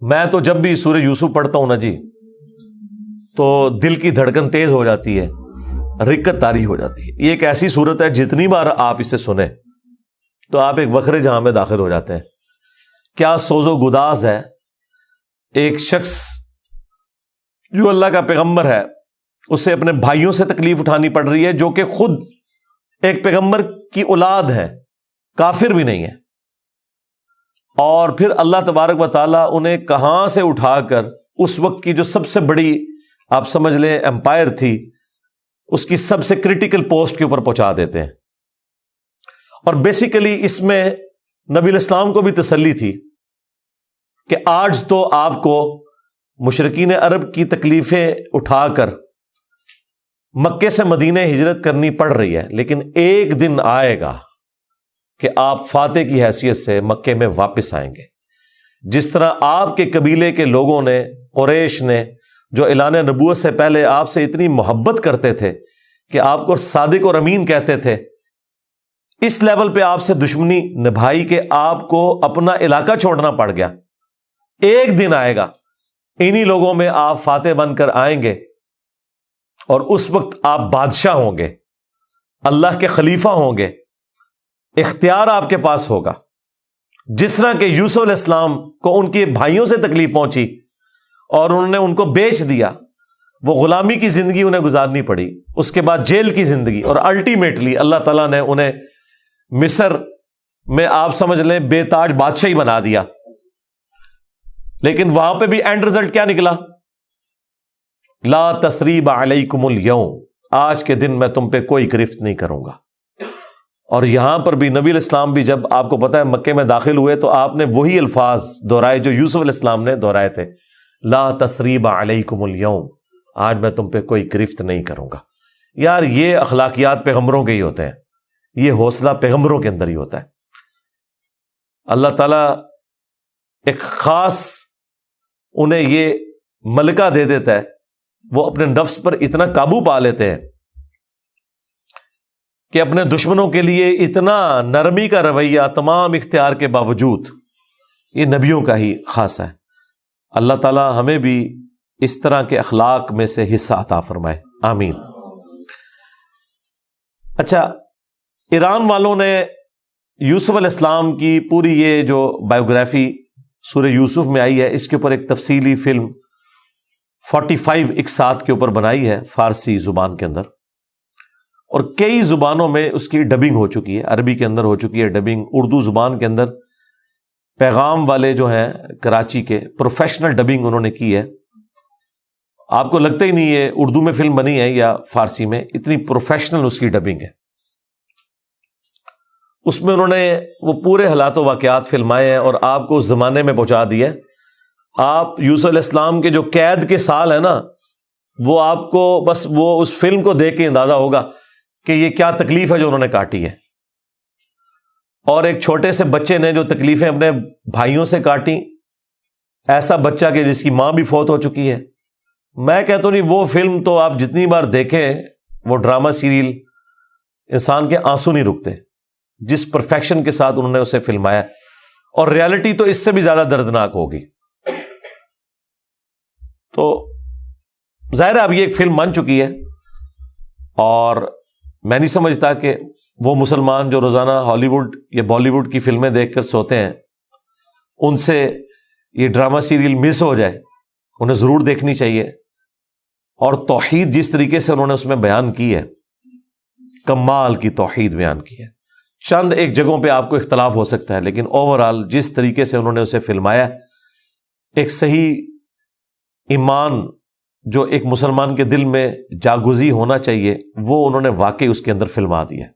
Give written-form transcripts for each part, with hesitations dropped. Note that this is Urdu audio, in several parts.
میں تو جب بھی سورہ یوسف پڑھتا ہوں نا جی تو دل کی دھڑکن تیز ہو جاتی ہے، رکت طاری ہو جاتی ہے۔ یہ ایک ایسی صورت ہے جتنی بار آپ اسے سنیں تو آپ ایک وکھرے جہاں میں داخل ہو جاتے ہیں۔ کیا سوز و گداز ہے، ایک شخص جو اللہ کا پیغمبر ہے اسے اپنے بھائیوں سے تکلیف اٹھانی پڑ رہی ہے جو کہ خود ایک پیغمبر کی اولاد ہے، کافر بھی نہیں ہے، اور پھر اللہ تبارک و تعالیٰ انہیں کہاں سے اٹھا کر اس وقت کی جو سب سے بڑی آپ سمجھ لیں امپائر تھی اس کی سب سے کریٹیکل پوسٹ کے اوپر پہنچا دیتے ہیں۔ اور بیسیکلی اس میں نبی الاسلام کو بھی تسلی تھی کہ آج تو آپ کو مشرکین عرب کی تکلیفیں اٹھا کر مکے سے مدینے ہجرت کرنی پڑ رہی ہے، لیکن ایک دن آئے گا کہ آپ فاتح کی حیثیت سے مکے میں واپس آئیں گے۔ جس طرح آپ کے قبیلے کے لوگوں نے، قریش نے، جو اعلان نبوت سے پہلے آپ سے اتنی محبت کرتے تھے کہ آپ کو صادق اور امین کہتے تھے، اس لیول پہ آپ سے دشمنی نبھائی کہ آپ کو اپنا علاقہ چھوڑنا پڑ گیا۔ ایک دن آئے گا انہی لوگوں میں آپ فاتح بن کر آئیں گے اور اس وقت آپ بادشاہ ہوں گے، اللہ کے خلیفہ ہوں گے، اختیار آپ کے پاس ہوگا۔ جس طرح کہ یوسف علیہ السلام کو ان کے بھائیوں سے تکلیف پہنچی اور انہوں نے ان کو بیچ دیا، وہ غلامی کی زندگی انہیں گزارنی پڑی، اس کے بعد جیل کی زندگی، اور الٹیمیٹلی اللہ تعالیٰ نے انہیں مصر میں آپ سمجھ لیں بے تاج بادشاہی بنا دیا۔ لیکن وہاں پہ بھی اینڈ رزلٹ کیا نکلا؟ لا تثریب علیکم اليوم، آج کے دن میں تم پہ کوئی گرفت نہیں کروں گا۔ اور یہاں پر بھی نبی علیہ السلام بھی جب آپ کو پتا ہے مکے میں داخل ہوئے تو آپ نے وہی الفاظ دہرائے جو یوسف علیہ السلام نے دہرائے تھے، لا تثریب علیکم اليوم، آج میں تم پہ کوئی گرفت نہیں کروں گا۔ یار یہ اخلاقیات پیغمبروں کے ہی ہوتے ہیں، یہ حوصلہ پیغمبروں کے اندر ہی ہوتا ہے۔ اللہ تعالیٰ ایک خاص انہیں یہ ملکہ دے دیتا ہے، وہ اپنے نفس پر اتنا قابو پا لیتے ہیں کہ اپنے دشمنوں کے لیے اتنا نرمی کا رویہ تمام اختیار کے باوجود، یہ نبیوں کا ہی خاصہ ہے۔ اللہ تعالیٰ ہمیں بھی اس طرح کے اخلاق میں سے حصہ عطا فرمائے، آمین۔ اچھا، ایران والوں نے یوسف علیہ السلام کی پوری یہ جو بایوگرافی سورہ یوسف میں آئی ہے، اس کے اوپر ایک تفصیلی فلم 45 اقساط کے اوپر بنائی ہے فارسی زبان کے اندر، اور کئی زبانوں میں اس کی ڈبنگ ہو چکی ہے۔ عربی کے اندر ہو چکی ہے ڈبنگ، اردو زبان کے اندر پیغام والے جو ہیں کراچی کے پروفیشنل ڈبنگ انہوں نے کی ہے۔ آپ کو لگتا ہی نہیں ہے اردو میں فلم بنی ہے یا فارسی میں، اتنی پروفیشنل اس کی ڈبنگ ہے۔ اس میں انہوں نے وہ پورے حالات و واقعات فلمائے ہیں اور آپ کو اس زمانے میں پہنچا دیا ہے۔ آپ یوسف علیہ السلام کے جو قید کے سال ہیں نا، وہ آپ کو بس وہ اس فلم کو دیکھ کے اندازہ ہوگا کہ یہ کیا تکلیف ہے جو انہوں نے کاٹی ہے، اور ایک چھوٹے سے بچے نے جو تکلیفیں اپنے بھائیوں سے کاٹی، ایسا بچہ کہ جس کی ماں بھی فوت ہو چکی ہے۔ میں کہتا ہوں نہیں، وہ فلم تو آپ جتنی بار دیکھیں، وہ ڈرامہ سیریل، انسان کے آنسو نہیں رکتے جس پرفیکشن کے ساتھ انہوں نے اسے فلمایا، اور ریالٹی تو اس سے بھی زیادہ دردناک ہوگی۔ تو ظاہر ہے اب یہ ایک فلم بن چکی ہے، اور میں نہیں سمجھتا کہ وہ مسلمان جو روزانہ ہالی ووڈ یا بالی ووڈ کی فلمیں دیکھ کر سوتے ہیں، ان سے یہ ڈرامہ سیریل مس ہو جائے، انہیں ضرور دیکھنی چاہیے۔ اور توحید جس طریقے سے انہوں نے اس میں بیان کی ہے، کمال کی توحید بیان کی ہے۔ چند ایک جگہوں پہ آپ کو اختلاف ہو سکتا ہے، لیکن اوورآل جس طریقے سے انہوں نے اسے فلمایا، ایک صحیح ایمان جو ایک مسلمان کے دل میں جاگزی ہونا چاہیے، وہ انہوں نے واقعی اس کے اندر فلما دیا۔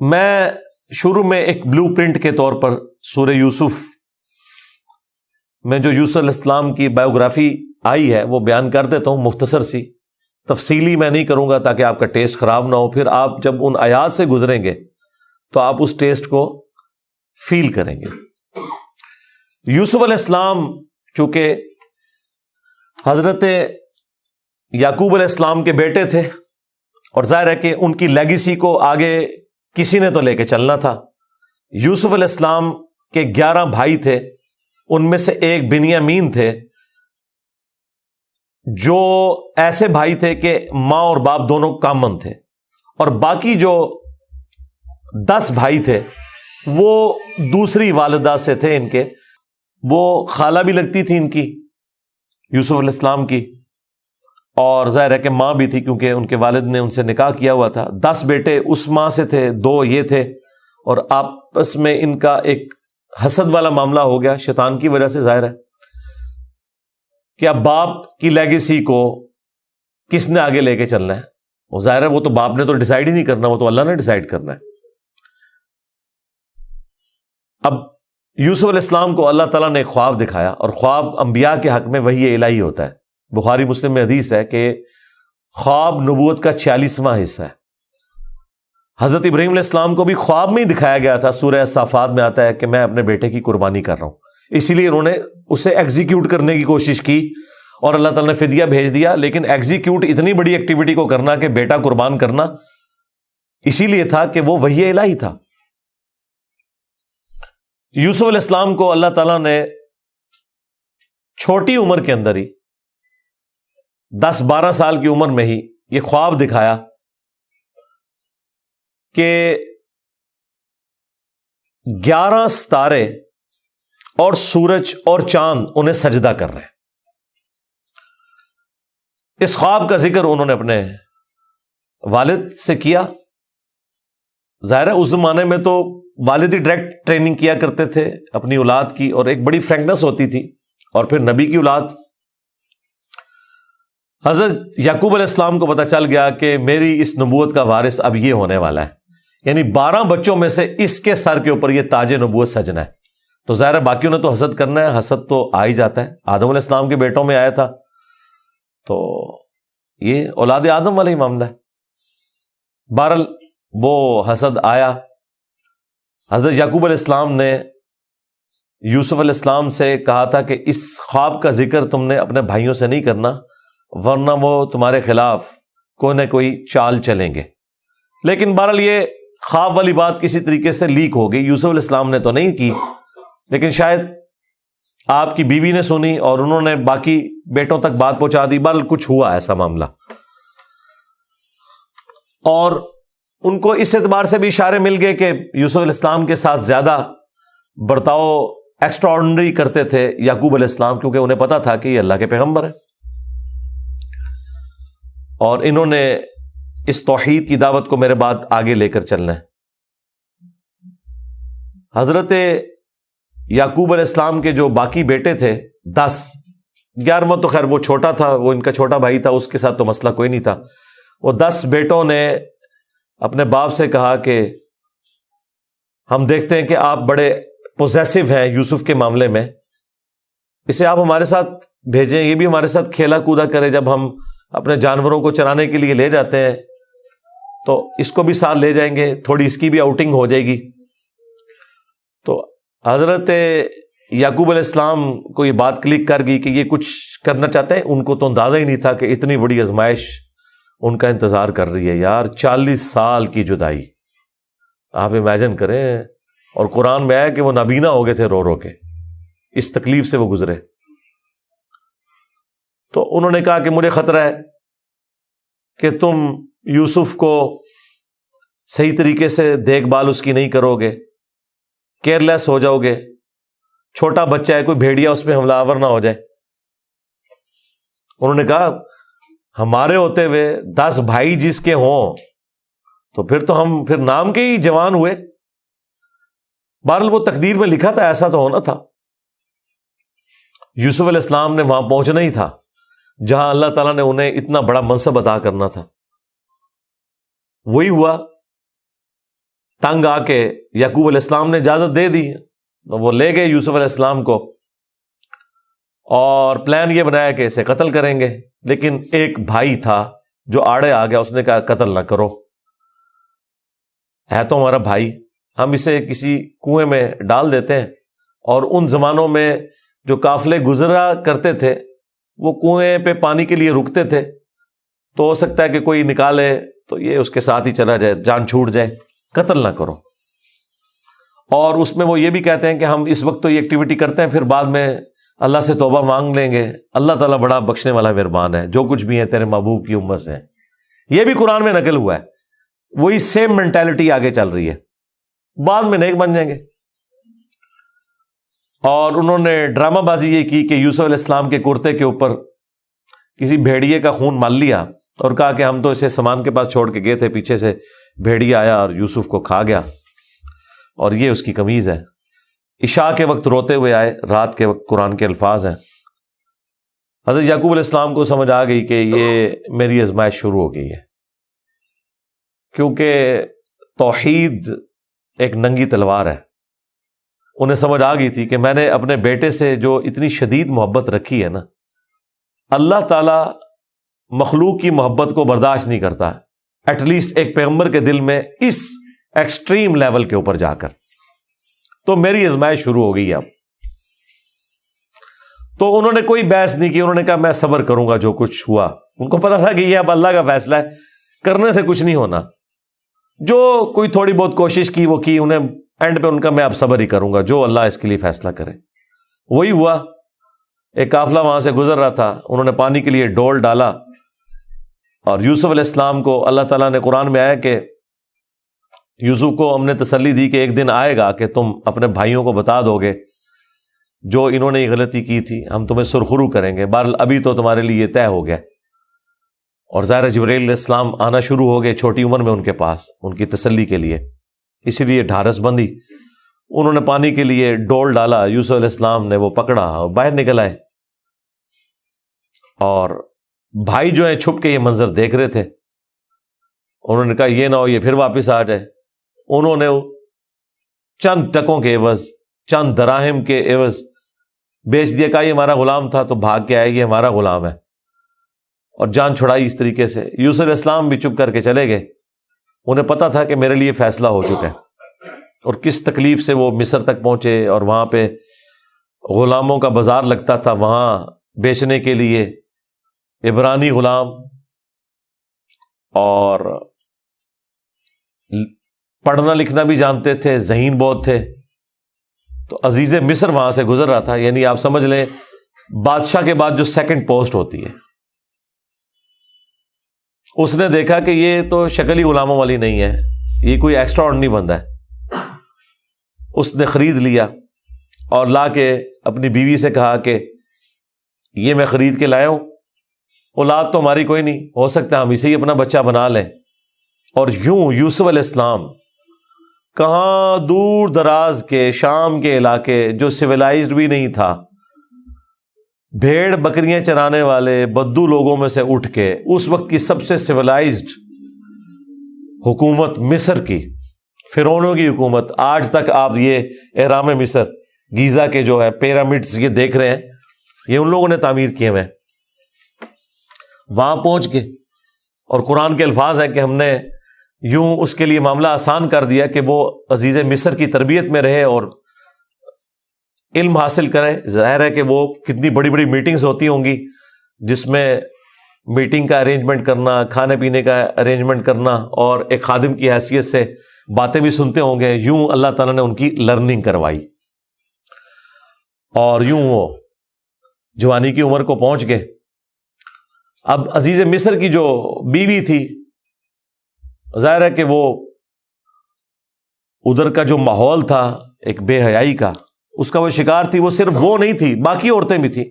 میں شروع میں ایک بلو پرنٹ کے طور پر سورہ یوسف میں جو یوسف علیہ السلام کی بایوگرافی آئی ہے وہ بیان کر دیتا ہوں، مختصر سی، تفصیلی میں نہیں کروں گا تاکہ آپ کا ٹیسٹ خراب نہ ہو۔ پھر آپ جب ان آیات سے گزریں گے تو آپ اس ٹیسٹ کو فیل کریں گے۔ یوسف علیہ السلام چونکہ حضرت یعقوب علیہ السلام کے بیٹے تھے، اور ظاہر ہے کہ ان کی لیگیسی کو آگے کسی نے تو لے کے چلنا تھا۔ یوسف علیہ السلام کہ 11 بھائی تھے، ان میں سے ایک بنیامین تھے، جو ایسے بھائی تھے کہ ماں اور باپ دونوں کامن تھے، اور باقی جو 10 بھائی تھے وہ دوسری والدہ سے تھے ان کے، وہ خالہ بھی لگتی تھی ان کی، یوسف علیہ السلام کی، اور ظاہر ہے کہ ماں بھی تھی کیونکہ ان کے والد نے ان سے نکاح کیا ہوا تھا۔ 10 بیٹے اس ماں سے تھے، 2 یہ تھے، اور آپس میں ان کا ایک حسد والا معاملہ ہو گیا شیطان کی وجہ سے، ظاہر ہے کہ اب باپ کی لیگیسی کو کس نے آگے لے کے چلنا ہے، وہ ظاہر ہے وہ تو باپ نے تو ڈیسائیڈ ہی نہیں کرنا، وہ تو اللہ نے ڈیسائیڈ کرنا ہے۔ اب یوسف علیہ السلام کو اللہ تعالیٰ نے ایک خواب دکھایا، اور خواب انبیاء کے حق میں وحی الہی ہوتا ہے۔ بخاری مسلم میں حدیث ہے کہ خواب نبوت کا 46واں حصہ ہے۔ حضرت ابراہیم علیہ السلام کو بھی خواب میں ہی دکھایا گیا تھا، سورہ صافات میں آتا ہے کہ میں اپنے بیٹے کی قربانی کر رہا ہوں، اسی لیے انہوں نے اسے ایگزیکیوٹ کرنے کی کوشش کی، اور اللہ تعالیٰ نے فدیہ بھیج دیا، لیکن ایگزیکیوٹ اتنی بڑی ایکٹیویٹی کو کرنا کہ بیٹا قربان کرنا، اسی لیے تھا کہ وہ وحی الہی تھا۔ یوسف علیہ السلام کو اللہ تعالیٰ نے چھوٹی عمر کے اندر ہی 10-12 سال کی عمر میں ہی یہ خواب دکھایا کہ 11 ستارے اور سورج اور چاند انہیں سجدہ کر رہے ہیں۔ اس خواب کا ذکر انہوں نے اپنے والد سے کیا۔ ظاہر ہے اس زمانے میں تو والد ہی ڈائریکٹ ٹریننگ کیا کرتے تھے اپنی اولاد کی، اور ایک بڑی فرینکنس ہوتی تھی، اور پھر نبی کی اولاد۔ حضرت یعقوب علیہ السلام کو پتہ چل گیا کہ میری اس نبوت کا وارث اب یہ ہونے والا ہے، یعنی 12 بچوں میں سے اس کے سر کے اوپر یہ تاج نبوت سجنا ہے۔ تو ظاہر ہے باقیوں نے تو حسد کرنا ہے، حسد تو آ ہی جاتا ہے، آدم علیہ السلام کے بیٹوں میں آیا تھا، تو یہ اولاد آدم والا ہی معاملہ ہے۔ بہرحال وہ حسد آیا۔ حضرت یعقوب علیہ السلام نے یوسف علیہ السلام سے کہا تھا کہ اس خواب کا ذکر تم نے اپنے بھائیوں سے نہیں کرنا، ورنہ وہ تمہارے خلاف کوئی نہ کوئی چال چلیں گے۔ لیکن بہرحال یہ خواب والی بات کسی طریقے سے لیک ہو گئی، یوسف علیہ السلام نے تو نہیں کی، لیکن شاید آپ کی بیوی نے سنی اور انہوں نے باقی بیٹوں تک بات پہنچا دی۔ بہرحال کچھ ہوا ایسا معاملہ، اور ان کو اس اعتبار سے بھی اشارے مل گئے کہ یوسف علیہ السلام کے ساتھ زیادہ برتاؤ ایکسٹرا آرڈنری کرتے تھے یعقوب علیہ السلام، کیونکہ انہیں پتا تھا کہ یہ اللہ کے پیغمبر ہیں، اور انہوں نے اس توحید کی دعوت کو میرے بعد آگے لے کر چلنا ہے۔ حضرت یعقوب علیہ السلام کے جو باقی بیٹے تھے 10، 11واں تو خیر وہ چھوٹا تھا، وہ ان کا چھوٹا بھائی تھا، اس کے ساتھ تو مسئلہ کوئی نہیں تھا۔ وہ 10 بیٹوں نے اپنے باپ سے کہا کہ ہم دیکھتے ہیں کہ آپ بڑے پوزیسو ہیں یوسف کے معاملے میں، اسے آپ ہمارے ساتھ بھیجیں، یہ بھی ہمارے ساتھ کھیلا کودا کرے، جب ہم اپنے جانوروں کو چرانے کے لیے لے جاتے ہیں تو اس کو بھی ساتھ لے جائیں گے، تھوڑی اس کی بھی آؤٹنگ ہو جائے گی۔ تو حضرت یعقوب علیہ السلام کو یہ بات کلک کر گئی کہ یہ کچھ کرنا چاہتے ہیں، ان کو تو اندازہ ہی نہیں تھا کہ اتنی بڑی آزمائش ان کا انتظار کر رہی ہے۔ یار 40 سال کی جدائی آپ امیجن کریں، اور قرآن میں آیا کہ وہ نابینا ہو گئے تھے رو رو کے، اس تکلیف سے وہ گزرے۔ تو انہوں نے کہا کہ مجھے خطرہ ہے کہ تم یوسف کو صحیح طریقے سے دیکھ بھال اس کی نہیں کرو گے، کیئر لیس ہو جاؤ گے، چھوٹا بچہ ہے، کوئی بھیڑیا اس پہ حملہ آور نہ ہو جائے۔ انہوں نے کہا ہمارے ہوتے ہوئے 10 بھائی جس کے ہوں تو پھر تو ہم پھر نام کے ہی جوان ہوئے۔ بہرحال وہ تقدیر میں لکھا تھا، ایسا تو ہونا تھا۔ یوسف علیہ السلام نے وہاں پہنچنا ہی تھا جہاں اللہ تعالیٰ نے انہیں اتنا بڑا منصب عطا کرنا تھا۔ وہی ہوا، تنگ آ کے یعقوب علیہ السلام نے اجازت دے دی، وہ لے گئے یوسف علیہ السلام کو، اور پلان یہ بنایا کہ اسے قتل کریں گے۔ لیکن ایک بھائی تھا جو آڑے آ گیا، اس نے کہا قتل نہ کرو، ہے تو ہمارا بھائی، ہم اسے کسی کنویں میں ڈال دیتے ہیں، اور ان زمانوں میں جو قافلے گزرا کرتے تھے وہ کنویں پہ پانی کے لیے رکتے تھے، تو ہو سکتا ہے کہ کوئی نکالے تو یہ اس کے ساتھ ہی چلا جائے، جان چھوٹ جائے، قتل نہ کرو۔ اور اس میں وہ یہ بھی کہتے ہیں کہ ہم اس وقت تو یہ ایکٹیویٹی کرتے ہیں، پھر بعد میں اللہ سے توبہ مانگ لیں گے، اللہ تعالیٰ بڑا بخشنے والا مہربان ہے، جو کچھ بھی ہے تیرے محبوب کی امت سے ہے۔ یہ بھی قرآن میں نقل ہوا ہے، وہی سیم مینٹالٹی آگے چل رہی ہے، بعد میں نیک بن جائیں گے۔ اور انہوں نے ڈرامہ بازی یہ کی کہ یوسف علیہ السلام کے کرتے کے اوپر کسی بھیڑیے کا خون مال لیا اور کہا کہ ہم تو اسے سامان کے پاس چھوڑ کے گئے تھے، پیچھے سے بھیڑیا آیا اور یوسف کو کھا گیا، اور یہ اس کی قمیض ہے۔ عشاء کے وقت روتے ہوئے آئے، رات کے وقت قرآن کے الفاظ ہیں۔ حضرت یعقوب علیہ السلام کو سمجھ آ گئی کہ یہ میری آزمائش شروع ہو گئی ہے، کیونکہ توحید ایک ننگی تلوار ہے۔ انہیں سمجھ آ گئی تھی کہ میں نے اپنے بیٹے سے جو اتنی شدید محبت رکھی ہے نا، اللہ تعالیٰ مخلوق کی محبت کو برداشت نہیں کرتا، ایٹ لیسٹ ایک پیغمبر کے دل میں اس ایکسٹریم لیول کے اوپر جا کر۔ تو میری آزمائش شروع ہو گئی اب۔ تو انہوں نے کوئی بحث نہیں کی، انہوں نے کہا میں صبر کروں گا جو کچھ ہوا۔ ان کو پتا تھا کہ یہ اب اللہ کا فیصلہ ہے، کرنے سے کچھ نہیں ہونا۔ جو کوئی تھوڑی بہت کوشش کی وہ کی، انہیں اینڈ پہ ان کا میں اب صبر ہی کروں گا، جو اللہ اس کے لیے فیصلہ کرے وہی ہوا۔ ایک قافلہ وہاں سے گزر رہا تھا، انہوں نے پانی کے لیے ڈول ڈالا، اور یوسف علیہ السلام کو اللہ تعالیٰ نے قرآن میں آیا کہ یوسف کو ہم نے تسلی دی کہ ایک دن آئے گا کہ تم اپنے بھائیوں کو بتا دو گے جو انہوں نے یہ غلطی کی تھی، ہم تمہیں سرخرو کریں گے۔ بہرحال ابھی تو تمہارے لیے طے ہو گیا، اور ظاہر جبرائیل علیہ السلام آنا شروع ہو گئے چھوٹی عمر میں ان کے پاس، ان کی تسلی کے لیے، اسی لیے ڈھارس بندی۔ انہوں نے پانی کے لیے ڈول ڈالا، یوسف علیہ السلام نے وہ پکڑا اور باہر نکل آئے، اور بھائی جو ہیں چھپ کے یہ منظر دیکھ رہے تھے۔ انہوں نے کہا یہ نہ ہو یہ پھر واپس آ جائے۔ انہوں نے چند ٹکوں کے عوض، چند دراہم کے عوض بیچ دیا، کہا یہ ہمارا غلام تھا، تو بھاگ کے آئے، یہ ہمارا غلام ہے، اور جان چھڑائی اس طریقے سے۔ یوسف علیہ السلام بھی چپ کر کے چلے گئے، انہیں پتا تھا کہ میرے لیے فیصلہ ہو چکا ہے، اور کس تکلیف سے وہ مصر تک پہنچے، اور وہاں پہ غلاموں کا بازار لگتا تھا، وہاں بیچنے کے لیے عبرانی غلام، اور پڑھنا لکھنا بھی جانتے تھے، ذہین بہت تھے۔ تو عزیز مصر وہاں سے گزر رہا تھا، یعنی آپ سمجھ لیں بادشاہ کے بعد جو سیکنڈ پوسٹ ہوتی ہے۔ اس نے دیکھا کہ یہ تو شکل ہی غلاموں والی نہیں ہے، یہ کوئی ایکسٹرا آرڈنری بندہ ہے۔ اس نے خرید لیا اور لا کے اپنی بیوی سے کہا کہ یہ میں خرید کے لایا ہوں، اولاد تو ہماری کوئی نہیں، ہو سکتا ہے ہم اسے ہی اپنا بچہ بنا لیں۔ اور یوں یوسف علیہ السلام کہاں دور دراز کے شام کے علاقے جو سویلائزڈ بھی نہیں تھا، بھیڑ بکریاں چرانے والے بدو لوگوں میں سے اٹھ کے اس وقت کی سب سے سویلائزڈ حکومت مصر کی، فرعونوں کی حکومت، آج تک آپ یہ اہرام مصر گیزا کے جو ہے پیرامڈز یہ دیکھ رہے ہیں، یہ ان لوگوں نے تعمیر کیے ہوئے ہیں۔ وہاں پہنچ کے، اور قرآن کے الفاظ ہیں کہ ہم نے یوں اس کے لیے معاملہ آسان کر دیا کہ وہ عزیز مصر کی تربیت میں رہے اور علم حاصل کرے۔ ظاہر ہے کہ وہ کتنی بڑی بڑی میٹنگز ہوتی ہوں گی، جس میں میٹنگ کا ارینجمنٹ کرنا، کھانے پینے کا ارینجمنٹ کرنا، اور ایک خادم کی حیثیت سے باتیں بھی سنتے ہوں گے۔ یوں اللہ تعالیٰ نے ان کی لرننگ کروائی، اور یوں وہ جوانی کی عمر کو پہنچ گئے۔ اب عزیز مصر کی جو بیوی تھی، ظاہر ہے کہ وہ ادھر کا جو ماحول تھا ایک بے حیائی کا، اس کا وہ شکار تھی۔ وہ صرف وہ نہیں تھی، باقی عورتیں بھی تھیں۔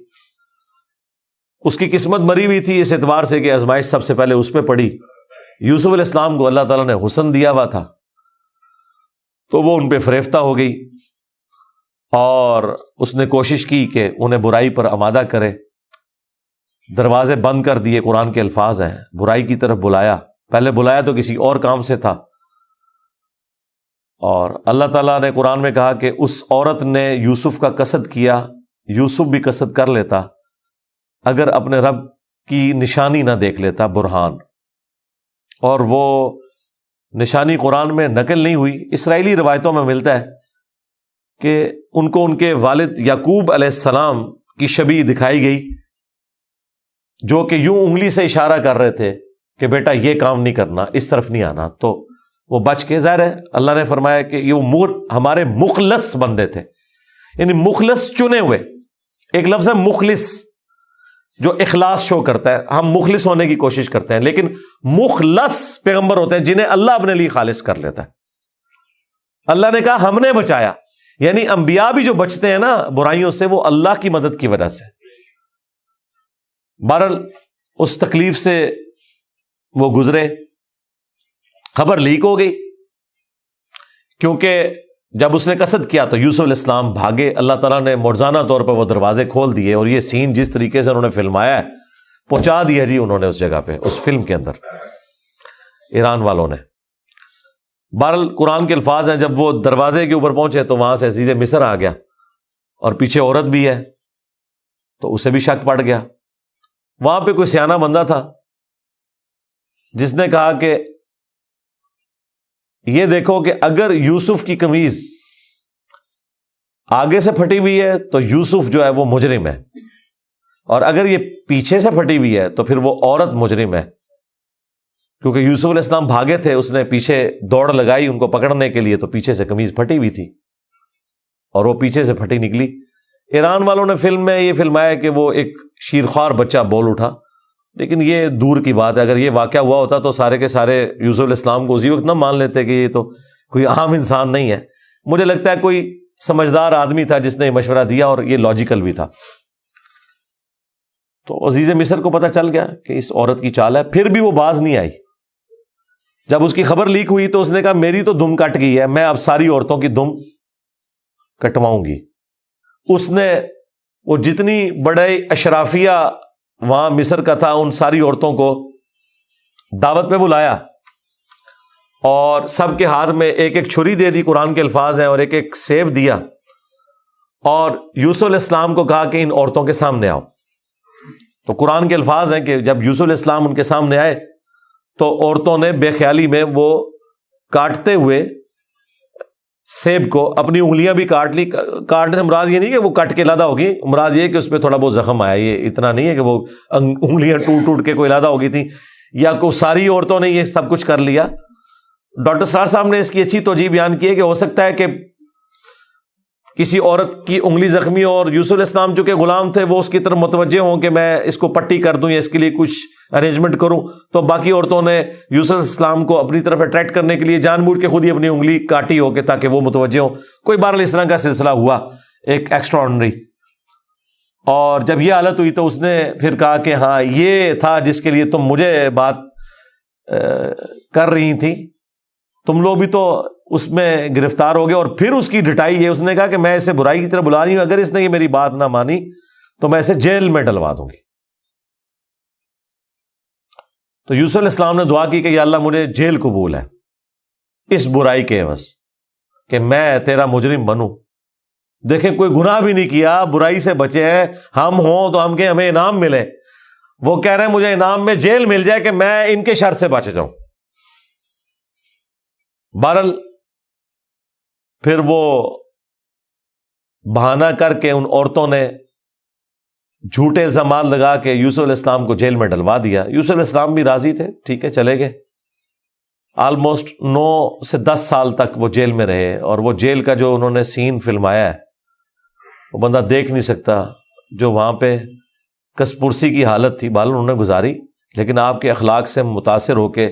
اس کی قسمت مری ہوئی تھی اس اعتبار سے کہ آزمائش سب سے پہلے اس پہ پڑی۔ یوسف علیہ السلام کو اللہ تعالیٰ نے حسن دیا ہوا تھا، تو وہ ان پہ فریفتہ ہو گئی، اور اس نے کوشش کی کہ انہیں برائی پر آمادہ کرے۔ دروازے بند کر دیے، قرآن کے الفاظ ہیں، برائی کی طرف بلایا۔ پہلے بلایا تو کسی اور کام سے تھا، اور اللہ تعالیٰ نے قرآن میں کہا کہ اس عورت نے یوسف کا قصد کیا، یوسف بھی قصد کر لیتا اگر اپنے رب کی نشانی نہ دیکھ لیتا، برہان۔ اور وہ نشانی قرآن میں نقل نہیں ہوئی، اسرائیلی روایتوں میں ملتا ہے کہ ان کو ان کے والد یعقوب علیہ السلام کی شبیہ دکھائی گئی، جو کہ یوں انگلی سے اشارہ کر رہے تھے کہ بیٹا یہ کام نہیں کرنا، اس طرف نہیں آنا۔ تو وہ بچ کے، ظاہر ہے اللہ نے فرمایا کہ یہ ہمارے مخلص بندے تھے، یعنی مخلص چنے ہوئے. ایک لفظ ہے مخلص جو اخلاص شو کرتا ہے، ہم مخلص ہونے کی کوشش کرتے ہیں، لیکن مخلص پیغمبر ہوتے ہیں جنہیں اللہ اپنے لیے خالص کر لیتا ہے. اللہ نے کہا ہم نے بچایا، یعنی انبیاء بھی جو بچتے ہیں نا برائیوں سے، وہ اللہ کی مدد کی وجہ سے. بہرحال اس تکلیف سے وہ گزرے، خبر لیک ہو گئی، کیونکہ جب اس نے قصد کیا تو یوسف علیہ السلام بھاگے. اللہ تعالیٰ نے معجزانہ طور پر وہ دروازے کھول دیے، اور یہ سین جس طریقے سے انہوں نے فلمایا ہے پہنچا دیا جی انہوں نے اس جگہ پہ، اس فلم کے اندر ایران والوں نے. بہرحال قرآن کے الفاظ ہیں جب وہ دروازے کے اوپر پہنچے تو وہاں سے عزیز مصر آ گیا، اور پیچھے عورت بھی ہے تو اسے بھی شک پڑ گیا. وہاں پہ کوئی سیانہ بندہ تھا جس نے کہا کہ یہ دیکھو کہ اگر یوسف کی قمیض آگے سے پھٹی ہوئی ہے تو یوسف جو ہے وہ مجرم ہے، اور اگر یہ پیچھے سے پھٹی ہوئی ہے تو پھر وہ عورت مجرم ہے. کیونکہ یوسف علیہ السلام بھاگے تھے، اس نے پیچھے دوڑ لگائی ان کو پکڑنے کے لیے، تو پیچھے سے قمیض پھٹی ہوئی تھی اور وہ پیچھے سے پھٹی نکلی. ایران والوں نے فلم میں یہ فلمایا کہ وہ ایک شیرخوار بچہ بول اٹھا، لیکن یہ دور کی بات ہے. اگر یہ واقعہ ہوا ہوتا تو سارے کے سارے یوسف علیہ السلام کو اسی وقت نہ مان لیتے کہ یہ تو کوئی عام انسان نہیں ہے. مجھے لگتا ہے کوئی سمجھدار آدمی تھا جس نے مشورہ دیا، اور یہ لاجیکل بھی تھا. تو عزیز مصر کو پتہ چل گیا کہ اس عورت کی چال ہے، پھر بھی وہ باز نہیں آئی. جب اس کی خبر لیک ہوئی تو اس نے کہا میری تو دم کٹ گئی ہے، میں اب ساری عورتوں کی دم کٹواؤں گی. اس نے وہ جتنی بڑے اشرافیہ وہاں مصر کا تھا ان ساری عورتوں کو دعوت پہ بلایا، اور سب کے ہاتھ میں ایک ایک چھری دے دی، قرآن کے الفاظ ہیں، اور ایک ایک سیب دیا، اور یوسف علیہ السلام کو کہا کہ ان عورتوں کے سامنے آؤ. تو قرآن کے الفاظ ہیں کہ جب یوسف علیہ السلام ان کے سامنے آئے تو عورتوں نے بے خیالی میں وہ کاٹتے ہوئے سیب کو اپنی انگلیاں بھی کاٹ لی. کاٹنے سے مراد یہ نہیں کہ وہ کٹ کے علیحدہ ہوگی، مراد یہ کہ اس پہ تھوڑا بہت زخم آیا. یہ اتنا نہیں ہے کہ وہ انگلیاں ٹوٹ ٹوٹ کے کوئی علیحدہ ہو گئی تھی، یا کوئی ساری عورتوں نے یہ سب کچھ کر لیا. ڈاکٹر سرار صاحب نے اس کی اچھی توجہ بیان کی ہے کہ ہو سکتا ہے کہ کسی عورت کی انگلی زخمی ہو، اور یوسف علیہ السلام جو کہ غلام تھے وہ اس کی طرف متوجہ ہوں کہ میں اس کو پٹی کر دوں یا اس کے لیے کچھ ارینجمنٹ کروں، تو باقی عورتوں نے یوسف علیہ السلام کو اپنی طرف اٹریکٹ کرنے کے لیے جان بوجھ کے خود ہی اپنی انگلی کاٹی ہو کہ تاکہ وہ متوجہ ہوں. کوئی بہرحال اس طرح کا سلسلہ ہوا ایک ایکسٹرا آرڈنری. اور جب یہ حالت ہوئی تو اس نے پھر کہا کہ ہاں یہ تھا جس کے لیے تم مجھے بات کر رہی تھی، تم لوگ بھی تو اس میں گرفتار ہو گئے. اور پھر اس کی ڈٹائی ہے، اس نے کہا کہ میں اسے برائی کی طرف بلا رہی ہوں، اگر اس نے یہ میری بات نہ مانی تو میں اسے جیل میں ڈلوا دوں گی. تو یوسف علیہ السلام نے دعا کی کہ یا اللہ مجھے جیل قبول ہے اس برائی کے عوض کہ میں تیرا مجرم بنوں. دیکھیں کوئی گناہ بھی نہیں کیا، برائی سے بچے ہیں. ہم ہوں تو ہم کہ ہمیں انعام ملے، وہ کہہ رہے ہیں مجھے انعام میں جیل مل جائے کہ میں ان کے شر سے بچ جاؤں. بہرحال پھر وہ بہانہ کر کے ان عورتوں نے جھوٹے الزامات لگا کے یوسف علیہ السلام کو جیل میں ڈلوا دیا. یوسف علیہ السلام بھی راضی تھے، ٹھیک ہے چلے گئے. آلموسٹ 9 سے 10 سال تک وہ جیل میں رہے، اور وہ جیل کا جو انہوں نے سین فلمایا ہے وہ بندہ دیکھ نہیں سکتا. جو وہاں پہ کس پرسی کی حالت تھی بال انہوں نے گزاری، لیکن آپ کے اخلاق سے متاثر ہو کے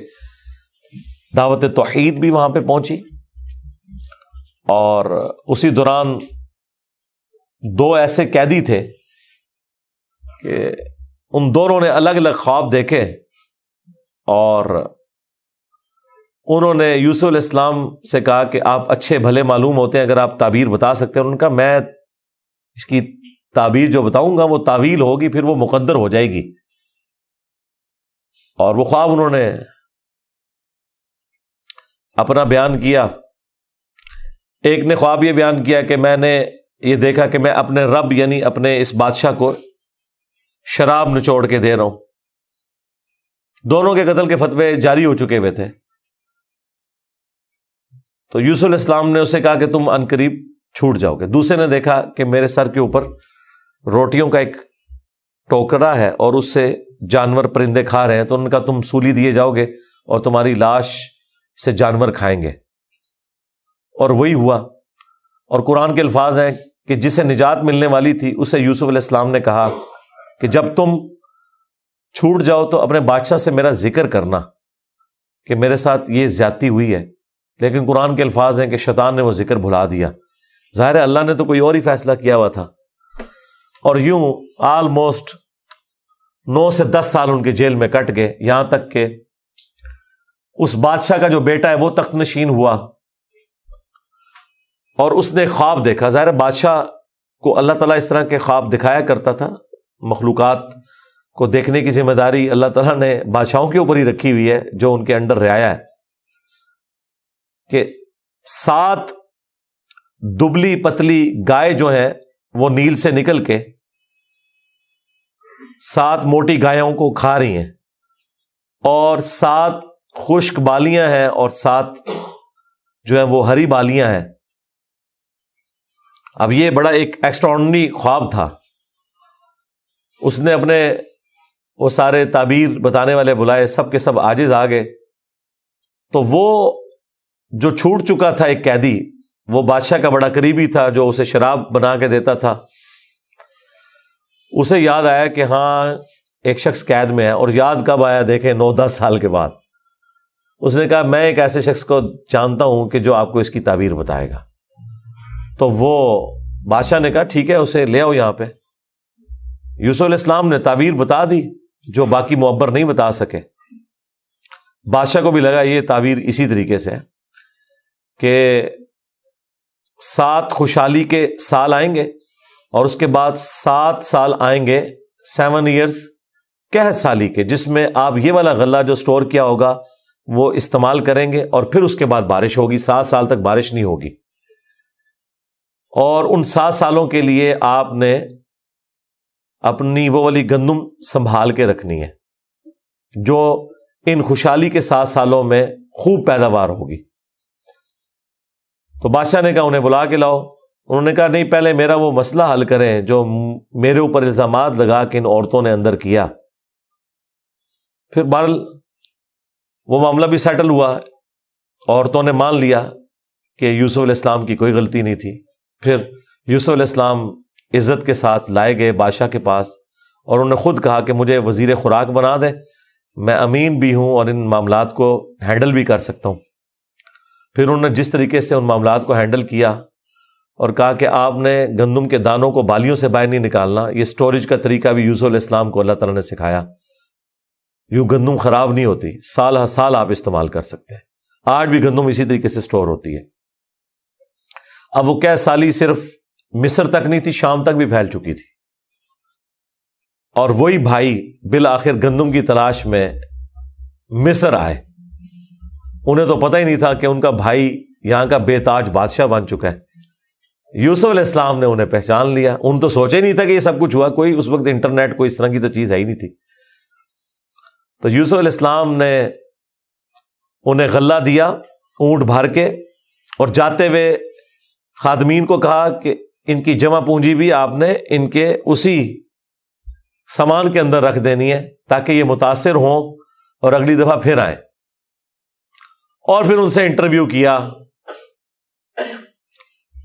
دعوت توحید بھی وہاں پہ پہنچی. اور اسی دوران 2 ایسے قیدی تھے کہ ان دونوں نے الگ الگ خواب دیکھے، اور انہوں نے یوسف علیہ السلام سے کہا کہ آپ اچھے بھلے معلوم ہوتے ہیں، اگر آپ تعبیر بتا سکتے ہیں. انہوں نے کہا میں اس کی تعبیر جو بتاؤں گا وہ تعویل ہوگی، پھر وہ مقدر ہو جائے گی. اور وہ خواب انہوں نے اپنا بیان کیا. ایک نے خواب یہ بیان کیا کہ میں نے یہ دیکھا کہ میں اپنے رب یعنی اپنے اس بادشاہ کو شراب نچوڑ کے دے رہا ہوں. دونوں کے قتل کے فتوے جاری ہو چکے ہوئے تھے. تو یوسف علیہ السلام نے اسے کہا کہ تم عنقریب چھوٹ جاؤ گے. دوسرے نے دیکھا کہ میرے سر کے اوپر روٹیوں کا ایک ٹوکرا ہے اور اس سے جانور پرندے کھا رہے ہیں، تو ان کا تم سولی دیے جاؤ گے اور تمہاری لاش اسے جانور کھائیں گے. اور وہی ہوا. اور قرآن کے الفاظ ہیں کہ جسے نجات ملنے والی تھی اسے یوسف علیہ السلام نے کہا کہ جب تم چھوٹ جاؤ تو اپنے بادشاہ سے میرا ذکر کرنا کہ میرے ساتھ یہ زیادتی ہوئی ہے. لیکن قرآن کے الفاظ ہیں کہ شیطان نے وہ ذکر بھلا دیا. ظاہر ہے اللہ نے تو کوئی اور ہی فیصلہ کیا ہوا تھا. اور یوں آلموسٹ 9 سے 10 سال ان کے جیل میں کٹ گئے, یہاں تک کہ اس بادشاہ کا جو بیٹا ہے وہ تخت نشین ہوا اور اس نے خواب دیکھا. ظاہر بادشاہ کو اللہ تعالیٰ اس طرح کے خواب دکھایا کرتا تھا. مخلوقات کو دیکھنے کی ذمہ داری اللہ تعالیٰ نے بادشاہوں کے اوپر ہی رکھی ہوئی ہے جو ان کے انڈر رعایا ہے. کہ 7 دبلی پتلی گائے جو ہیں وہ نیل سے نکل کے 7 موٹی گایوں کو کھا رہی ہیں, اور 7 خشک بالیاں ہیں اور 7 جو ہیں وہ ہری بالیاں ہیں. اب یہ بڑا ایک ایکسٹراڈنری خواب تھا. اس نے اپنے وہ سارے تعبیر بتانے والے بلائے, سب کے سب عاجز آ گئے. تو وہ جو چھوٹ چکا تھا ایک قیدی, وہ بادشاہ کا بڑا قریبی تھا جو اسے شراب بنا کے دیتا تھا, اسے یاد آیا کہ ہاں ایک شخص قید میں ہے. اور یاد کب آیا دیکھیں 9-10 سال کے بعد. اس نے کہا میں ایک ایسے شخص کو جانتا ہوں کہ جو آپ کو اس کی تعبیر بتائے گا. تو وہ بادشاہ نے کہا ٹھیک ہے اسے لے آؤ یہاں پہ. یوسف علیہ السلام نے تعبیر بتا دی جو باقی معبر نہیں بتا سکے. بادشاہ کو بھی لگا یہ تعبیر اسی طریقے سے ہے کہ 7 خوشحالی کے سال آئیں گے اور اس کے بعد 7 سال آئیں گے 7 ایئرز قحط سالی کے, جس میں آپ یہ والا غلہ جو سٹور کیا ہوگا وہ استعمال کریں گے, اور پھر اس کے بعد بارش ہوگی. 7 سال تک بارش نہیں ہوگی. اور ان 7 سالوں کے لیے آپ نے اپنی وہ والی گندم سنبھال کے رکھنی ہے جو ان خوشحالی کے 7 سالوں میں خوب پیداوار ہوگی. تو بادشاہ نے کہا انہیں بلا کے لاؤ. انہوں نے کہا نہیں, پہلے میرا وہ مسئلہ حل کریں جو میرے اوپر الزامات لگا کے ان عورتوں نے اندر کیا. پھر بہرحال وہ معاملہ بھی سیٹل ہوا. عورتوں نے مان لیا کہ یوسف علیہ السلام کی کوئی غلطی نہیں تھی. پھر یوسف علیہ السلام عزت کے ساتھ لائے گئے بادشاہ کے پاس, اور انہوں نے خود کہا کہ مجھے وزیر خوراک بنا دے, میں امین بھی ہوں اور ان معاملات کو ہینڈل بھی کر سکتا ہوں. پھر انہوں نے جس طریقے سے ان معاملات کو ہینڈل کیا اور کہا کہ آپ نے گندم کے دانوں کو بالیوں سے باہر نہیں نکالنا. یہ سٹوریج کا طریقہ بھی یوسف علیہ السلام کو اللہ تعالیٰ نے سکھایا. یوں گندم خراب نہیں ہوتی, سال ہر سال آپ استعمال کر سکتے ہیں. آج بھی گندم اسی طریقے سے سٹور ہوتی ہے. اب وہ قحط سالی صرف مصر تک نہیں تھی, شام تک بھی پھیل چکی تھی. اور وہی بھائی بالآخر گندم کی تلاش میں مصر آئے. انہیں تو پتہ ہی نہیں تھا کہ ان کا بھائی یہاں کا بے تاج بادشاہ بن چکا ہے. یوسف علیہ السلام نے انہیں پہچان لیا. ان تو سوچے نہیں تھا کہ یہ سب کچھ ہوا. کوئی اس وقت انٹرنیٹ کوئی اس طرح کی تو چیز ہے ہی نہیں تھی. تو یوسف علیہ السلام نے انہیں غلہ دیا اونٹ بھر کے, اور جاتے ہوئے خادمین کو کہا کہ ان کی جمع پونجی بھی آپ نے ان کے اسی سامان کے اندر رکھ دینی ہے تاکہ یہ متاثر ہوں اور اگلی دفعہ پھر آئیں. اور پھر ان سے انٹرویو کیا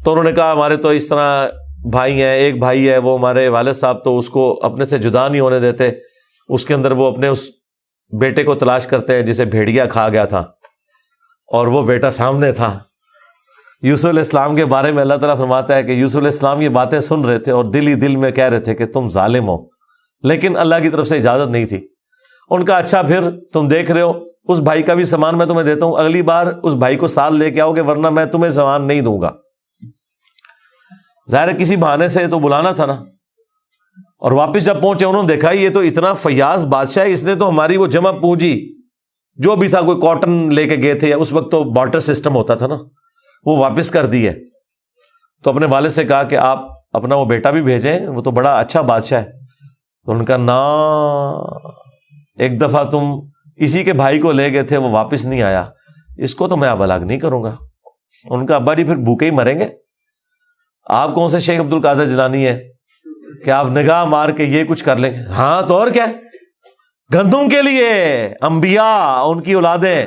تو انہوں نے کہا ہمارے تو اس طرح بھائی ہیں, ایک بھائی ہے وہ ہمارے والد صاحب تو اس کو اپنے سے جدا نہیں ہونے دیتے, اس کے اندر وہ اپنے اس بیٹے کو تلاش کرتے ہیں جسے بھیڑیا کھا گیا تھا, اور وہ بیٹا سامنے تھا. یوسف علیہ السلام کے بارے میں اللہ تعالیٰ فرماتا ہے کہ یوسف علیہ السلام یہ باتیں سن رہے تھے اور دل ہی دل میں کہہ رہے تھے کہ تم ظالم ہو, لیکن اللہ کی طرف سے اجازت نہیں تھی. ان کا اچھا پھر تم دیکھ رہے ہو اس بھائی کا بھی سامان میں تمہیں دیتا ہوں, اگلی بار اس بھائی کو ساتھ لے کے آؤ گے ورنہ میں تمہیں سامان نہیں دوں گا. ظاہر کسی بہانے سے تو بلانا تھا نا. اور واپس جب پہنچے انہوں نے دیکھا یہ تو اتنا فیاض بادشاہ ہے, اس نے تو ہماری وہ جمع پونجی جو بھی تھا, کوئی کاٹن لے کے گئے تھے, یا اس وقت تو بارٹر سسٹم ہوتا تھا نا, وہ واپس کر دی ہے. تو اپنے والد سے کہا کہ آپ اپنا وہ بیٹا بھی بھیجیں, وہ تو بڑا اچھا بادشاہ ہے. تو ان کا نا ایک دفعہ تم اسی کے بھائی کو لے گئے تھے, وہ واپس نہیں آیا, اس کو تو میں اب الگ نہیں کروں گا. ان کا ابا جی پھر بھوکے ہی مریں گے. آپ کون سے شیخ عبد القادر جیلانی ہے کہ آپ نگاہ مار کے یہ کچھ کر لیں گے؟ ہاں تو اور کیا, گندم کے لیے انبیاء ان کی اولادیں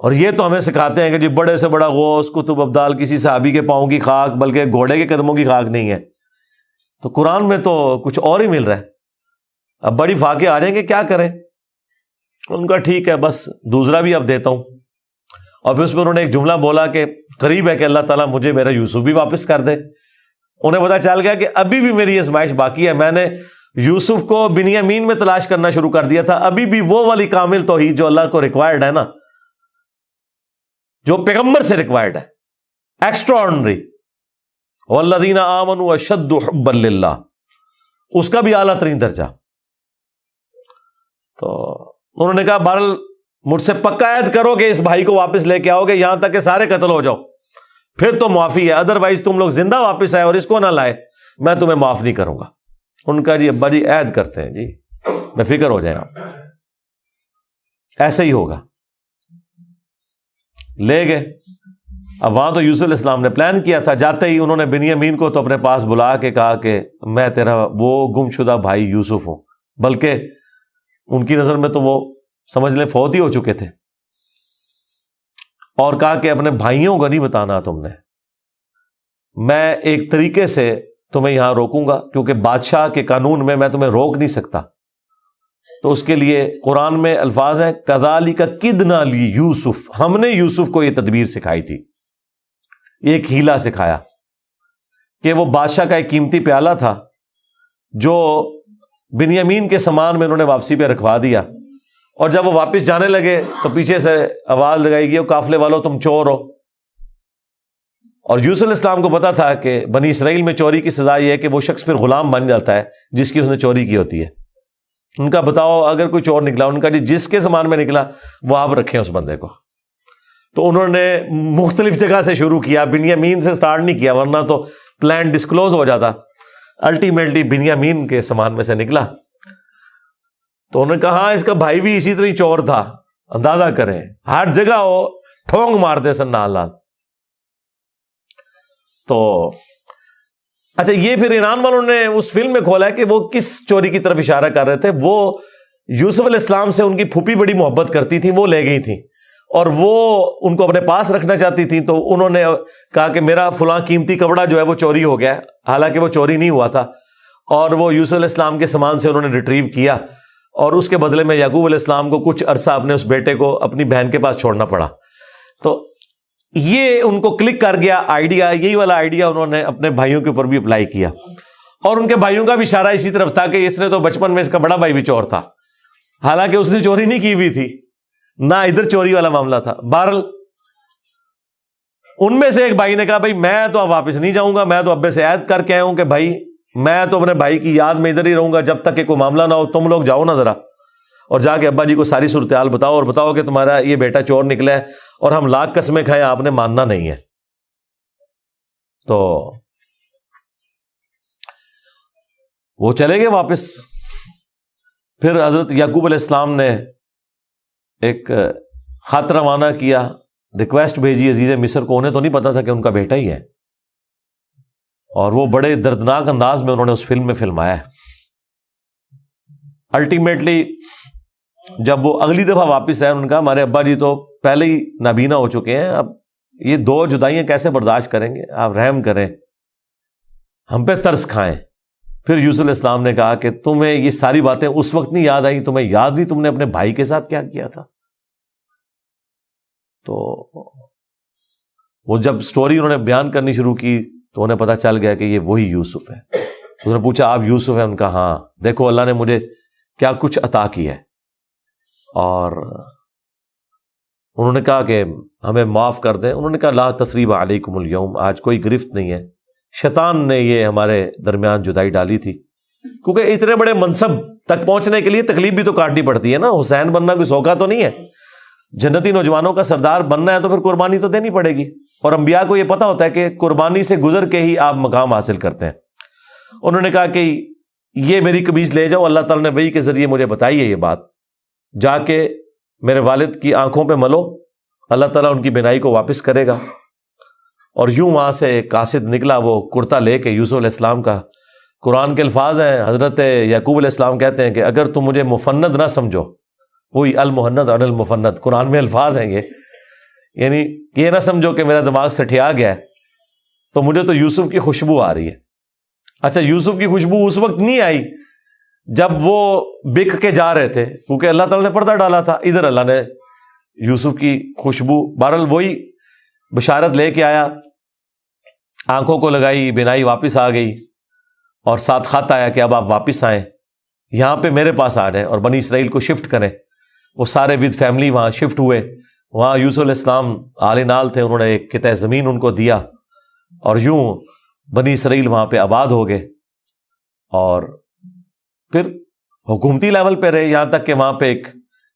اور یہ تو ہمیں سکھاتے ہیں کہ جی بڑے سے بڑا غوث قطب ابدال کسی صحابی کے پاؤں کی خاک بلکہ گھوڑے کے قدموں کی خاک نہیں ہے. تو قرآن میں تو کچھ اور ہی مل رہا ہے. اب بڑی فاقے آ جائیں گے کیا کریں. ان کا ٹھیک ہے بس دوسرا بھی اب دیتا ہوں. اور پھر اس میں انہوں نے ایک جملہ بولا کہ قریب ہے کہ اللہ تعالیٰ مجھے میرا یوسف بھی واپس کر دے. انہیں پتا چل گیا کہ ابھی بھی میری آزمائش باقی ہے. میں نے یوسف کو بنیامین میں تلاش کرنا شروع کر دیا تھا. ابھی بھی وہ والی کامل توحید جو اللہ کو ریکوائرڈ ہے نا, جو پیغمبر سے ریکوائرڈ ہے, ایکسٹرا آرڈنری, والذین آمنوا اشد حبا للہ, اس کا بھی اعلیٰ ترین درجہ. تو انہوں نے کہا بہرحال مجھ سے پکا عہد کرو کہ اس بھائی کو واپس لے کے آؤ گے یہاں تک کہ سارے قتل ہو جاؤ, پھر تو معافی ہے, ادروائز تم لوگ زندہ واپس آئے اور اس کو نہ لائے میں تمہیں معاف نہیں کروں گا. ان کا جی ابا جی عہد کرتے ہیں جی, بے فکر ہو جائیں آپ, ایسے ہی ہوگا. لے گئے. اب وہاں تو یوسف علیہ السلام نے پلان کیا تھا. جاتے ہی انہوں نے بنیامین کو تو اپنے پاس بلا کے کہا کہ میں تیرا وہ گم شدہ بھائی یوسف ہوں, بلکہ ان کی نظر میں تو وہ سمجھ لیں فوت ہی ہو چکے تھے. اور کہا کہ اپنے بھائیوں کو نہیں بتانا تم نے, میں ایک طریقے سے تمہیں یہاں روکوں گا کیونکہ بادشاہ کے قانون میں تمہیں روک نہیں سکتا. تو اس کے لیے قرآن میں الفاظ ہیں کذالک کدنا لی یوسف, ہم نے یوسف کو یہ تدبیر سکھائی تھی, ایک ہیلا سکھایا کہ وہ بادشاہ کا ایک قیمتی پیالہ تھا جو بنیامین کے سامان میں انہوں نے واپسی پہ رکھوا دیا, اور جب وہ واپس جانے لگے تو پیچھے سے آواز لگائی گئی قافلے والوں تم چور ہو. اور یوسف علیہ السلام کو پتا تھا کہ بنی اسرائیل میں چوری کی سزا یہ ہے کہ وہ شخص پھر غلام بن جاتا ہے جس کی اس نے چوری کی ہوتی ہے. ان کا بتاؤ اگر کوئی چور نکلا, ان کا جی جس کے سامان میں نکلا وہ آپ رکھیں اس بندے کو. تو انہوں نے مختلف جگہ سے شروع کیا, بنیامین سے سٹارٹ نہیں کیا ورنہ تو پلان ڈسکلوز ہو جاتا. الٹیمیٹلی بنیامین کے سامان میں سے نکلا. تو انہوں نے کہا ہاں اس کا بھائی بھی اسی طرح چور تھا, اندازہ کریں ہر جگہ وہ ٹھونگ مارتے سن نال نال. تو اچھا یہ پھر ایران والوں نے اس فلم میں کھولا ہے کہ وہ کس چوری کی طرف اشارہ کر رہے تھے. وہ یوسف علیہ السلام سے ان کی پھوپھی بڑی محبت کرتی تھی, وہ لے گئی تھی اور وہ ان کو اپنے پاس رکھنا چاہتی تھی. تو انہوں نے کہا کہ میرا فلاں قیمتی کپڑا جو ہے وہ چوری ہو گیا ہے, حالانکہ وہ چوری نہیں ہوا تھا, اور وہ یوسف علیہ السلام کے سامان سے انہوں نے ریٹریو کیا, اور اس کے بدلے میں یعقوب علیہ السلام کو کچھ عرصہ اپنے اس بیٹے کو اپنی بہن کے پاس چھوڑنا پڑا. تو یہ ان کو کلک کر گیا آئیڈیا, یہی والا آئیڈیا انہوں نے اپنے بھائیوں کے اوپر بھی اپلائی کیا, اور ان کے بھائیوں کا بھی اشارہ اسی طرف تھا کہ اس نے تو بچپن میں اس کا بڑا بھائی بھی چور تھا, حالانکہ اس نے چوری نہیں کی ہوئی تھی, نہ ادھر چوری والا معاملہ تھا. بہرحال ان میں سے ایک بھائی نے کہا بھائی میں تو اب واپس نہیں جاؤں گا, میں تو ابے سے عہد کر کے آیا ہوں کہ بھائی میں تو اپنے بھائی کی یاد میں ادھر ہی رہوں گا جب تک کہ کوئی معاملہ نہ ہو. تم لوگ جاؤ نا ذرا اور جا کے ابا جی کو ساری صورتحال بتاؤ, اور بتاؤ کہ تمہارا یہ بیٹا چور نکلا ہے اور ہم لاکھ قسمیں کھائیں آپ نے ماننا نہیں ہے. تو وہ چلے گئے واپس. پھر حضرت یعقوب علیہ السلام نے ایک خط روانہ کیا, ریکویسٹ بھیجی عزیز مصر کو. انہیں تو نہیں پتا تھا کہ ان کا بیٹا ہی ہے, اور وہ بڑے دردناک انداز میں انہوں نے اس فلم میں فلمایا ہے. الٹیمیٹلی جب وہ اگلی دفعہ واپس آئے, انہوں نے کہا ہمارے ابا جی تو پہلے ہی نابینا ہو چکے ہیں, اب یہ 2 جدائیاں کیسے برداشت کریں گے, آپ رحم کریں, ہم پہ ترس کھائیں. پھر یوسف علیہ السلام نے کہا کہ تمہیں یہ ساری باتیں اس وقت نہیں یاد آئی, تمہیں یاد نہیں تم نے اپنے بھائی کے ساتھ کیا کیا تھا. تو وہ جب سٹوری انہوں نے بیان کرنی شروع کی تو انہیں پتا چل گیا کہ یہ وہی یوسف ہے. انہوں نے پوچھا آپ یوسف ہیں؟ ان کا ہاں, دیکھو اللہ نے مجھے کیا کچھ عطا کیا ہے. اور انہوں نے کہا کہ ہمیں معاف کر دیں. انہوں نے کہا لا تثریب علیکم اليوم, آج کوئی گرفت نہیں ہے, شیطان نے یہ ہمارے درمیان جدائی ڈالی تھی. کیونکہ اتنے بڑے منصب تک پہنچنے کے لیے تکلیف بھی تو کاٹنی پڑتی ہے نا. حسین بننا کوئی سوکھا تو نہیں ہے, جنتی نوجوانوں کا سردار بننا ہے تو پھر قربانی تو دینی پڑے گی, اور انبیاء کو یہ پتا ہوتا ہے کہ قربانی سے گزر کے ہی آپ مقام حاصل کرتے ہیں. انہوں نے کہا کہ یہ میری قمیض لے جاؤ, اللہ تعالیٰ نے وحی کے ذریعے مجھے بتائی ہے یہ بات, جا کے میرے والد کی آنکھوں پہ ملو, اللہ تعالیٰ ان کی بینائی کو واپس کرے گا. اور یوں وہاں سے ایک قاصد نکلا, وہ کرتا لے کے یوسف علیہ السلام کا. قرآن کے الفاظ ہیں, حضرت یعقوب علیہ السلام کہتے ہیں کہ اگر تم مجھے مفند نہ سمجھو, وہی المحند اور المفند, قرآن میں الفاظ ہیں یہ, یعنی یہ نہ سمجھو کہ میرا دماغ سٹھیا گیا ہے تو مجھے تو یوسف کی خوشبو آ رہی ہے. اچھا یوسف کی خوشبو اس وقت نہیں آئی جب وہ بک کے جا رہے تھے, کیونکہ اللہ تعالیٰ نے پردہ ڈالا تھا. ادھر اللہ نے یوسف کی خوشبو, بہرحال وہی بشارت لے کے آیا, آنکھوں کو لگائی, بینائی واپس آ گئی, اور ساتھ خط آیا کہ اب آپ واپس آئیں, یہاں پہ میرے پاس آ جائیں اور بنی اسرائیل کو شفٹ کریں. وہ سارے ود فیملی وہاں شفٹ ہوئے. وہاں یوسف علیہ السلام آل نال تھے, انہوں نے ایک قطعہ زمین ان کو دیا, اور یوں بنی اسرائیل وہاں پہ آباد ہو گئے. اور پھر حکومتی لیول پہ رہے, یہاں تک کہ وہاں پہ ایک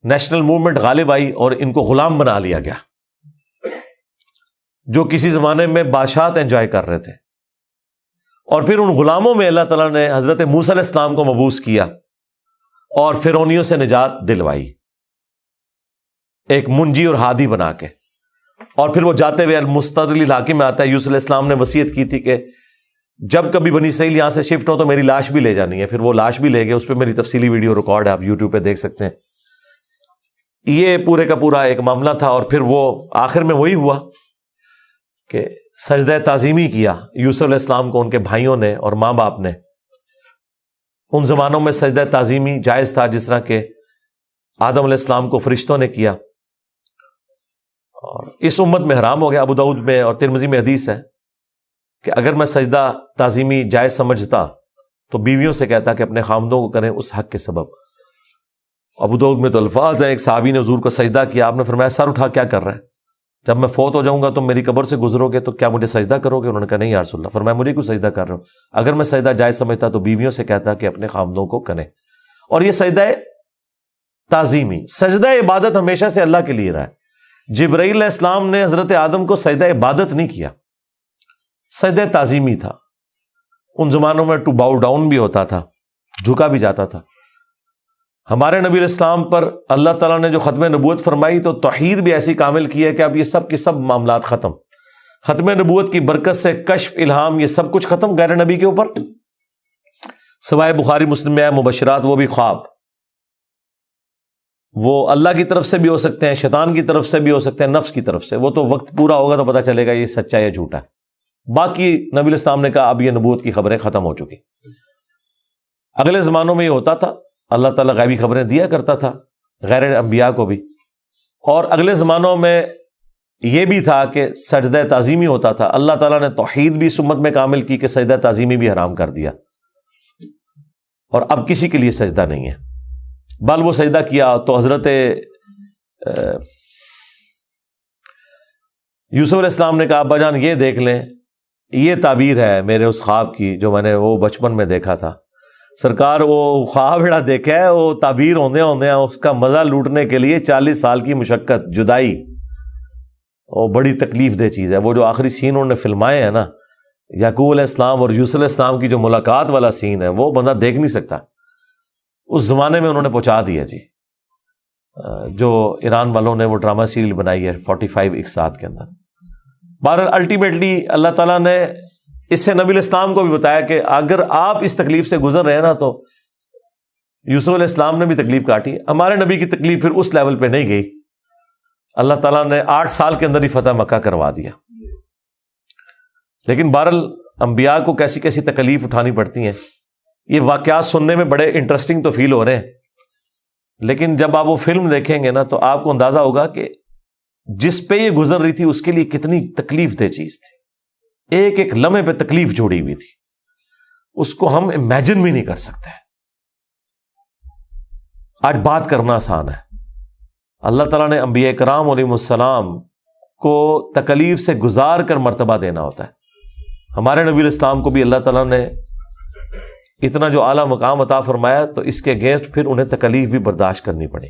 نیشنل موومنٹ غالب آئی اور ان کو غلام بنا لیا گیا, جو کسی زمانے میں بادشاہت انجوائے کر رہے تھے. اور پھر ان غلاموں میں اللہ تعالیٰ نے حضرت موسیٰ علیہ السلام کو مبعوث کیا اور فرعونیوں سے نجات دلوائی, ایک منجی اور ہادی بنا کے. اور پھر وہ جاتے ہوئے المستدل الحاکم میں آتا ہے, یوسف علیہ السلام نے وصیت کی تھی کہ جب کبھی بنی اسرائیل یہاں سے شفٹ ہو تو میری لاش بھی لے جانی ہے. پھر وہ لاش بھی لے گئے, اس پہ میری تفصیلی ویڈیو ریکارڈ ہے, آپ یوٹیوب پہ دیکھ سکتے ہیں. یہ پورے کا پورا ایک معاملہ تھا. اور پھر وہ آخر میں وہی ہوا کہ سجدہ تعظیمی کیا یوسف علیہ السلام کو ان کے بھائیوں نے اور ماں باپ نے. ان زمانوں میں سجدہ تعظیمی جائز تھا, جس طرح کہ آدم علیہ السلام کو فرشتوں نے کیا, اور اس امت میں حرام ہو گیا. ابو داؤد میں اور ترمذی میں حدیث ہے کہ اگر میں سجدہ تعظیمی جائز سمجھتا تو بیویوں سے کہتا کہ اپنے خامدوں کو کریں اس حق کے سبب. ابو داؤد میں تو الفاظ ہیں, ایک صحابی نے حضور کو سجدہ کیا, آپ نے فرمایا سر اٹھا کیا کر رہا ہے, جب میں فوت ہو جاؤں گا تم میری قبر سے گزرو گے تو کیا مجھے سجدہ کرو گے؟ انہوں نے کہا نہیں یا رسول اللہ. فرمایا مجھے کیوں سجدہ کر رہے ہو؟ اگر میں سجدہ جائز سمجھتا تو بیویوں سے کہتا کہ اپنے خامدوں کو کریں. اور یہ سجدہ تعظیمی, سجدہ عبادت ہمیشہ سے اللہ کے لیے رہا ہے. جبرائیل علیہ السلام نے حضرت آدم کو سجدہ عبادت نہیں کیا, سجدہ تعظیمی تھا. ان زمانوں میں ٹو باؤ ڈاؤن بھی ہوتا تھا, جھکا بھی جاتا تھا. ہمارے نبی علیہ السلام پر اللہ تعالیٰ نے جو ختم نبوت فرمائی تو توحید بھی ایسی کامل کی ہے کہ اب یہ سب کے سب معاملات ختم. ختم نبوت کی برکت سے کشف, الہام, یہ سب کچھ ختم غیر نبی کے اوپر, سوائے بخاری مسلم میں ہے مبشرات, وہ بھی خواب. وہ اللہ کی طرف سے بھی ہو سکتے ہیں, شیطان کی طرف سے بھی ہو سکتے ہیں, نفس کی طرف سے. وہ تو وقت پورا ہوگا تو پتہ چلے گا یہ سچا یا جھوٹا ہے. باقی نبی علیہ السلام نے کہا اب یہ نبوت کی خبریں ختم ہو چکی. اگلے زمانوں میں یہ ہوتا تھا, اللہ تعالیٰ غیبی خبریں دیا کرتا تھا غیر انبیاء کو بھی. اور اگلے زمانوں میں یہ بھی تھا کہ سجدہ تعظیمی ہوتا تھا. اللہ تعالیٰ نے توحید بھی اس امت میں کامل کی کہ سجدہ تعظیمی بھی حرام کر دیا, اور اب کسی کے لیے سجدہ نہیں ہے. بل وہ سجدہ کیا تو حضرت یوسف علیہ السلام نے کہا ابا جان یہ دیکھ لیں, یہ تعبیر ہے میرے اس خواب کی جو میں نے وہ بچپن میں دیکھا تھا. سرکار وہ خواب بڑا دیکھا ہے, وہ تعبیر ہوندے اس کا مزہ لوٹنے کے لیے 40 سال کی مشقت, جدائی, وہ بڑی تکلیف دہ چیز ہے. وہ جو آخری سین انہوں نے فلمائے ہیں نا, یعقوب علیہ السلام اور یوسف علیہ السلام کی جو ملاقات والا سین ہے, وہ بندہ دیکھ نہیں سکتا. اس زمانے میں انہوں نے پہنچا دیا جی. جو ایران والوں نے وہ ڈرامہ سیریل بنائی ہے 45 اقساط کے اندر. بہرحال الٹیمیٹلی اللہ تعالیٰ نے اس سے نبی علیہ السلام کو بھی بتایا کہ اگر آپ اس تکلیف سے گزر رہے ہیں نا, تو یوسف علیہ السلام نے بھی تکلیف کاٹی. ہمارے نبی کی تکلیف پھر اس لیول پہ نہیں گئی, اللہ تعالیٰ نے 8 سال کے اندر ہی فتح مکہ کروا دیا. لیکن بہرحال انبیاء کو کیسی کیسی تکلیف اٹھانی پڑتی ہیں. یہ واقعات سننے میں بڑے انٹرسٹنگ تو فیل ہو رہے ہیں, لیکن جب آپ وہ فلم دیکھیں گے نا تو آپ کو اندازہ ہوگا کہ جس پہ یہ گزر رہی تھی اس کے لیے کتنی تکلیف دہ چیز تھی. ایک ایک لمحے پہ تکلیف جوڑی ہوئی تھی, اس کو ہم امیجن بھی نہیں کر سکتے. آج بات کرنا آسان ہے. اللہ تعالیٰ نے انبیاء کرام علیہ السلام کو تکلیف سے گزار کر مرتبہ دینا ہوتا ہے. ہمارے نبی علیہ السلام کو بھی اللہ تعالیٰ نے اتنا جو اعلیٰ مقام عطا فرمایا تو اس کے اگینسٹ پھر انہیں تکلیف بھی برداشت کرنی پڑی.